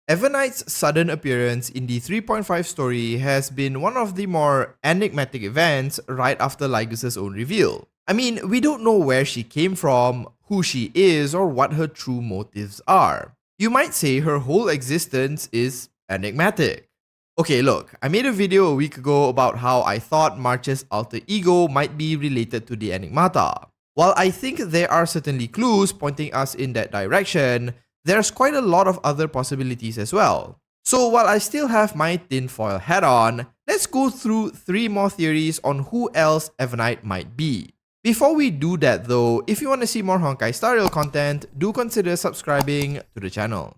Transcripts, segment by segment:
Evernight's sudden appearance in the 3.5 story has been one of the more enigmatic events right after Lygus' own reveal. I mean, we don't know where she came from, who she is, or what her true motives are. You might say her whole existence is enigmatic. Okay, look, I made a video a week ago about how I thought March's alter ego might be related to the enigmata. While I think there are certainly clues pointing us in that direction, there's quite a lot of other possibilities as well. So while I still have my tinfoil hat on, let's go through 3 more theories on who else Evernight might be. Before we do that though, if you want to see more Honkai Star Rail content, do consider subscribing to the channel.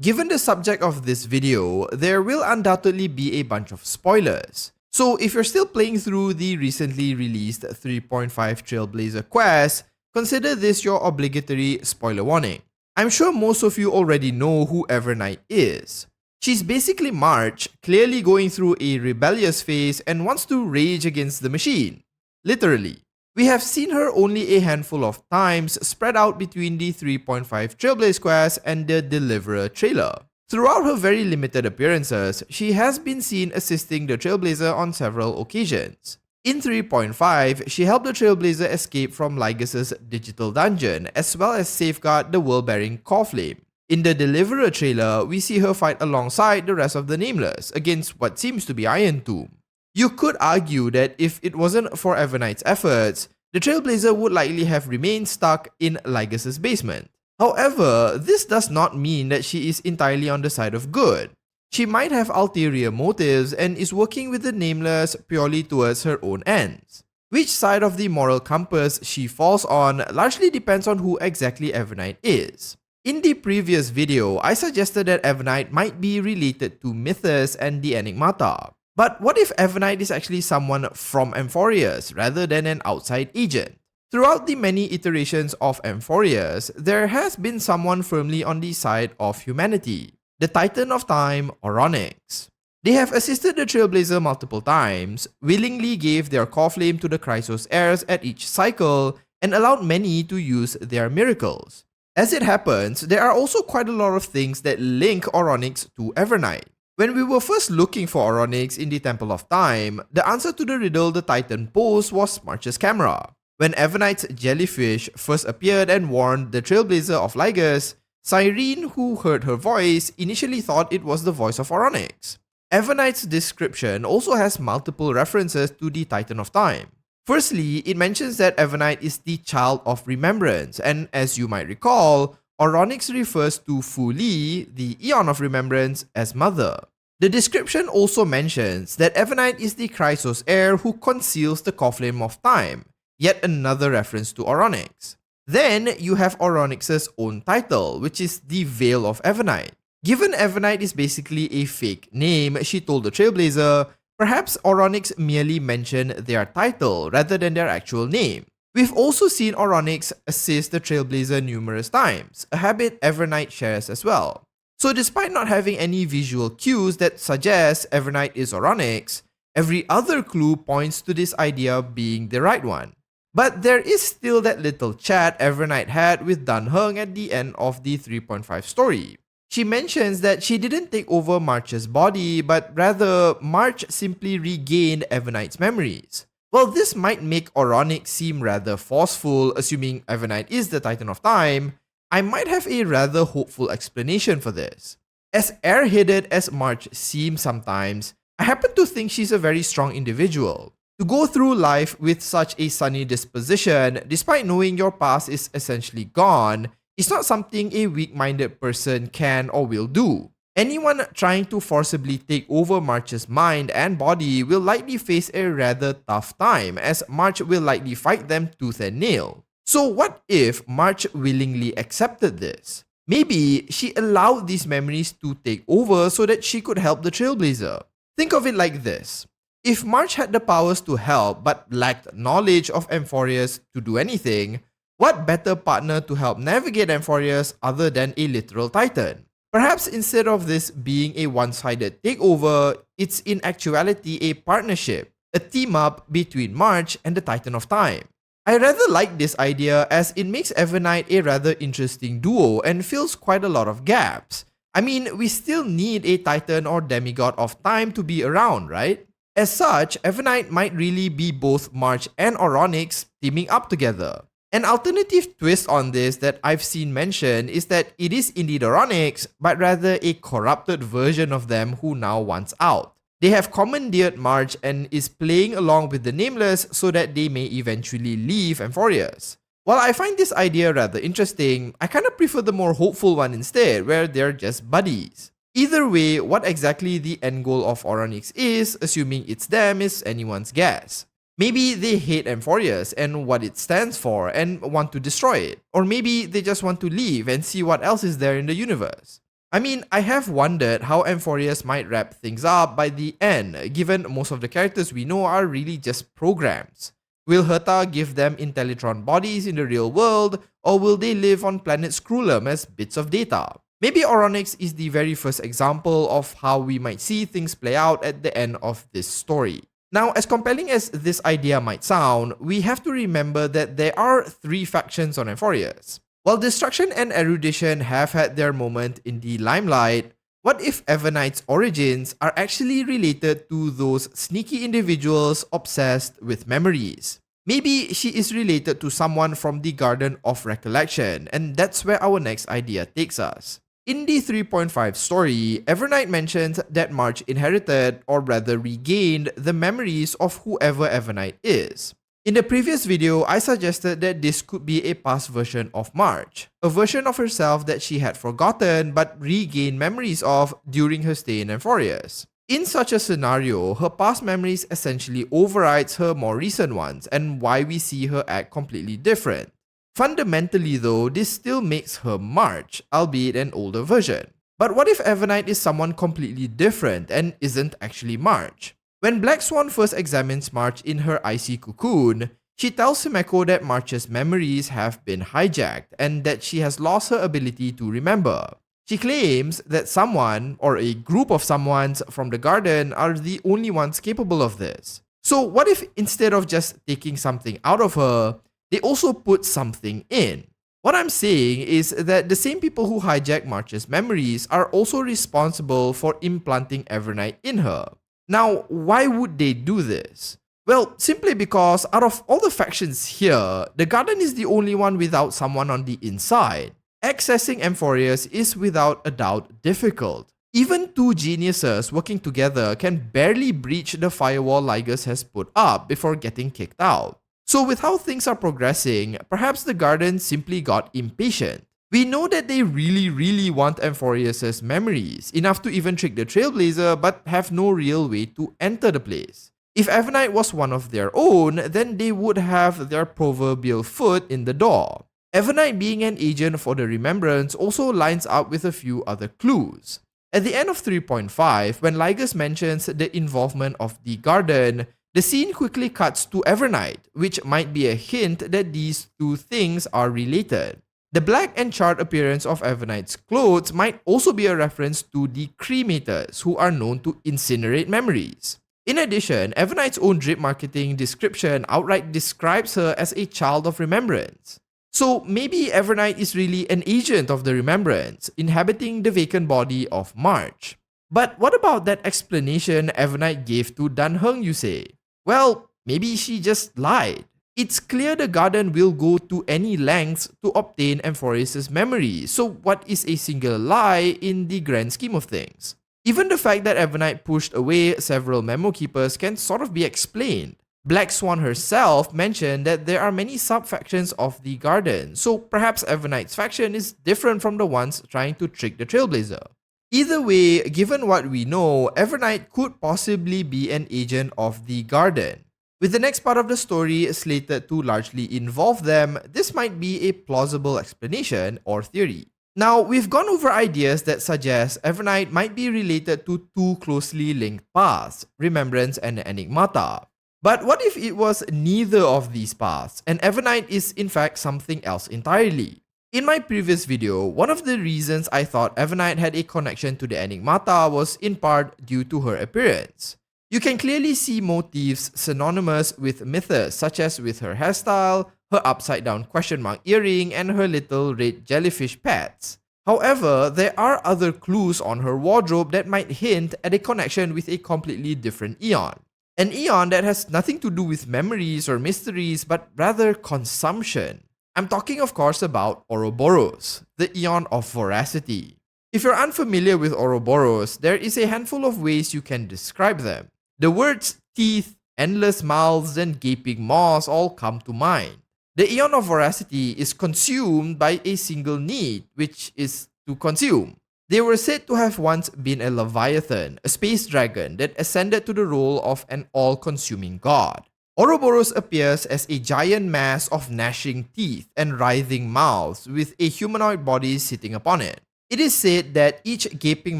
Given the subject of this video, there will undoubtedly be a bunch of spoilers. So if you're still playing through the recently released 3.5 Trailblazer quest, consider this your obligatory spoiler warning. I'm sure most of you already know who Evernight is. She's basically March, clearly going through a rebellious phase and wants to rage against the machine. Literally. We have seen her only a handful of times spread out between the 3.5 Trailblaze quest and the Deliverer trailer. Throughout her very limited appearances, she has been seen assisting the Trailblazer on several occasions. In 3.5, she helped the Trailblazer escape from Lygus' digital dungeon, as well as safeguard the world-bearing core flame. In the Deliverer trailer, we see her fight alongside the rest of the Nameless against what seems to be Iron Tomb. You could argue that if it wasn't for Evernight's efforts, the Trailblazer would likely have remained stuck in Lygus' basement. However, this does not mean that she is entirely on the side of good. She might have ulterior motives and is working with the Nameless purely towards her own ends. Which side of the moral compass she falls on largely depends on who exactly Evernight is. In the previous video, I suggested that Evernight might be related to Mythos and the Enigmata. But what if Evernight is actually someone from Amphoreus rather than an outside agent? Throughout the many iterations of Amphoreus, there has been someone firmly on the side of humanity. The Titan of Time, Oronyx. They have assisted the Trailblazer multiple times, willingly gave their core flame to the Chrysos heirs at each cycle, and allowed many to use their miracles. As it happens, there are also quite a lot of things that link Oronyx to Evernight. When we were first looking for Oronyx in the Temple of Time, the answer to the riddle the Titan posed was March's camera. When Evernight's jellyfish first appeared and warned the Trailblazer of Lygus, Cyrene, who heard her voice, initially thought it was the voice of Oronyx. Evernight's description also has multiple references to the Titan of Time. Firstly, it mentions that Evernight is the child of remembrance, and as you might recall, Oronyx refers to Fu Li, the Eon of Remembrance, as mother. The description also mentions that Evernight is the Chrysos heir who conceals the core flame of time, yet another reference to Oronyx. Then you have Oronyx's own title, which is the Veil of Evernight. Given Evernight is basically a fake name, she told the Trailblazer, perhaps Oronyx merely mentioned their title rather than their actual name. We've also seen Oronyx assist the Trailblazer numerous times, a habit Evernight shares as well. So despite not having any visual cues that suggest Evernight is Oronyx, every other clue points to this idea being the right one. But there is still that little chat Evernight had with Dan Heng at the end of the 3.5 story. She mentions that she didn't take over March's body, but rather March simply regained Evernight's memories. While this might make Oronyx seem rather forceful, assuming Evernight is the Titan of Time, I might have a rather hopeful explanation for this. As airheaded as March seems sometimes, I happen to think she's a very strong individual. To go through life with such a sunny disposition, despite knowing your past is essentially gone, is not something a weak-minded person can or will do. Anyone trying to forcibly take over March's mind and body will likely face a rather tough time, as March will likely fight them tooth and nail. So what if March willingly accepted this? Maybe she allowed these memories to take over so that she could help the Trailblazer. Think of it like this. If March had the powers to help but lacked knowledge of Amphoreus to do anything, what better partner to help navigate Amphoreus other than a literal titan? Perhaps instead of this being a one-sided takeover, it's in actuality a partnership, a team-up between March and the Titan of Time. I rather like this idea as it makes Evernight a rather interesting duo and fills quite a lot of gaps. I mean, we still need a titan or demigod of time to be around, right? As such, Evernight might really be both March and Oronyx teaming up together. An alternative twist on this that I've seen mentioned is that it is indeed Oronyx, but rather a corrupted version of them who now wants out. They have commandeered March and is playing along with the Nameless so that they may eventually leave amphoreus. While I find this idea rather interesting, I kinda prefer the more hopeful one instead, where they're just buddies. Either way, what exactly the end goal of Oronyx is, assuming it's them, is anyone's guess. Maybe they hate amphoreus and what it stands for and want to destroy it. Or maybe they just want to leave and see what else is there in the universe. I mean, I have wondered how amphoreus might wrap things up by the end, given most of the characters we know are really just programs. Will Herta give them Intellitron bodies in the real world, or will they live on planet Scrulum as bits of data? Maybe Oronyx is the very first example of how we might see things play out at the end of this story. Now, as compelling as this idea might sound, we have to remember that there are three factions on amphoreus. While Destruction and Erudition have had their moment in the limelight, what if Evernight's origins are actually related to those sneaky individuals obsessed with memories? Maybe she is related to someone from the Garden of Recollection, and that's where our next idea takes us. In the 3.5 story, Evernight mentions that March inherited, or rather regained, the memories of whoever Evernight is. In the previous video, I suggested that this could be a past version of March, a version of herself that she had forgotten but regained memories of during her stay in amphoreus. In such a scenario, her past memories essentially overrides her more recent ones, and why we see her act completely different. Fundamentally though, this still makes her March, albeit an older version. But what if Evernight is someone completely different and isn't actually March? When Black Swan first examines March in her icy cocoon, she tells Himeko that March's memories have been hijacked and that she has lost her ability to remember. She claims that someone, or a group of someones from the garden, are the only ones capable of this. So what if instead of just taking something out of her, they also put something in? What I'm saying is that the same people who hijack March's memories are also responsible for implanting Evernight in her. Now, why would they do this? Well, simply because out of all the factions here, the Garden is the only one without someone on the inside. Accessing amphoreus is without a doubt difficult. Even two geniuses working together can barely breach the firewall Lygus has put up before getting kicked out. So with how things are progressing, perhaps the Garden simply got impatient. We know that they really want amphoreus' memories, enough to even trick the Trailblazer, but have no real way to enter the place. If Evernight was one of their own, then they would have their proverbial foot in the door. Evernight being an agent for the Remembrance also lines up with a few other clues. At the end of 3.5, when Lygus mentions the involvement of the Garden, the scene quickly cuts to Evernight, which might be a hint that these two things are related. The black and charred appearance of Evernight's clothes might also be a reference to the cremators, who are known to incinerate memories. In addition, Evernight's own drip marketing description outright describes her as a child of remembrance. So maybe Evernight is really an agent of the Remembrance, inhabiting the vacant body of March. But what about that explanation Evernight gave to Dan Heng, you say? Well, maybe she just lied. It's clear the Garden will go to any lengths to obtain amphoreus' memory, so what is a single lie in the grand scheme of things? Even the fact that Evernight pushed away several memo keepers can sort of be explained. Black Swan herself mentioned that there are many sub-factions of the Garden, so perhaps Evernight's faction is different from the ones trying to trick the Trailblazer. Either way, given what we know, Evernight could possibly be an agent of the Garden. With the next part of the story slated to largely involve them, this might be a plausible explanation or theory. Now, we've gone over ideas that suggest Evernight might be related to two closely linked paths, Remembrance and Enigmata. But what if it was neither of these paths, and Evernight is in fact something else entirely? In my previous video, one of the reasons I thought Evernight had a connection to the Enigmata was in part due to her appearance. You can clearly see motifs synonymous with mythos, such as with her hairstyle, her upside down question mark earring, and her little red jellyfish pets. However, there are other clues on her wardrobe that might hint at a connection with a completely different eon. An eon that has nothing to do with memories or mysteries, but rather consumption. I'm talking, of course, about Ouroboros, the eon of voracity. If you're unfamiliar with Ouroboros, there is a handful of ways you can describe them. The words teeth, endless mouths, and gaping maws all come to mind. The eon of voracity is consumed by a single need, which is to consume. They were said to have once been a leviathan, a space dragon that ascended to the role of an all-consuming god. Ouroboros appears as a giant mass of gnashing teeth and writhing mouths with a humanoid body sitting upon it. It is said that each gaping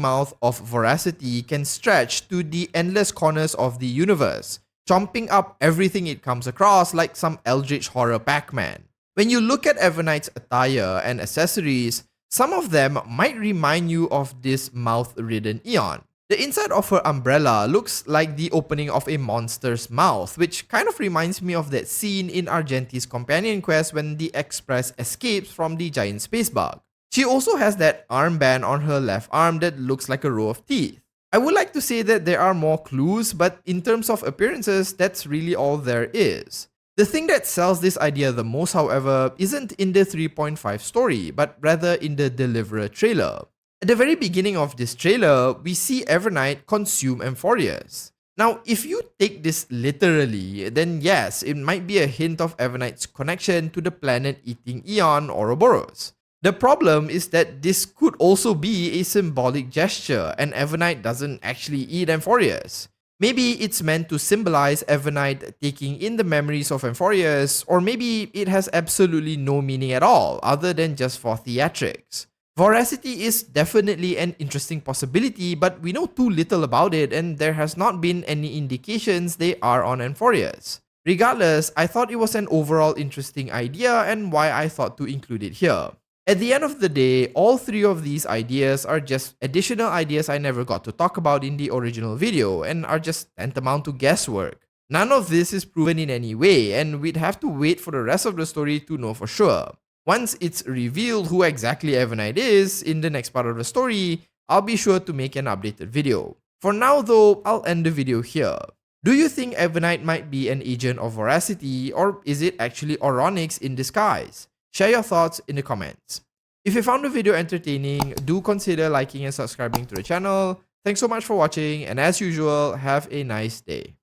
mouth of voracity can stretch to the endless corners of the universe, chomping up everything it comes across like some eldritch horror Pac-Man. When you look at Evernight's attire and accessories, some of them might remind you of this mouth-ridden eon. The inside of her umbrella looks like the opening of a monster's mouth, which kind of reminds me of that scene in Argenti's companion quest when the Express escapes from the giant space bug. She also has that armband on her left arm that looks like a row of teeth. I would like to say that there are more clues, but in terms of appearances, that's really all there is. The thing that sells this idea the most, however, isn't in the 3.5 story, but rather in the Deliverer trailer. At the very beginning of this trailer, we see Evernight consume amphoreus. Now, if you take this literally, then yes, it might be a hint of Evernight's connection to the planet-eating eon Ouroboros. The problem is that this could also be a symbolic gesture, and Evernight doesn't actually eat amphoreus. Maybe it's meant to symbolize Evernight taking in the memories of amphoreus, or maybe it has absolutely no meaning at all, other than just for theatrics. Voracity is definitely an interesting possibility, but we know too little about it, and there has not been any indications they are on amphoreus. Regardless, I thought it was an overall interesting idea and why I thought to include it here. At the end of the day, all three of these ideas are just additional ideas I never got to talk about in the original video and are just tantamount to guesswork. None of this is proven in any way, and we'd have to wait for the rest of the story to know for sure. Once it's revealed who exactly Evernight is in the next part of the story, I'll be sure to make an updated video. For now though, I'll end the video here. Do you think Evernight might be an agent of voracity, or is it actually oronyx in disguise? Share your thoughts in the comments. If you found the video entertaining, do consider liking and subscribing to the channel. Thanks so much for watching, and as usual, have a nice day.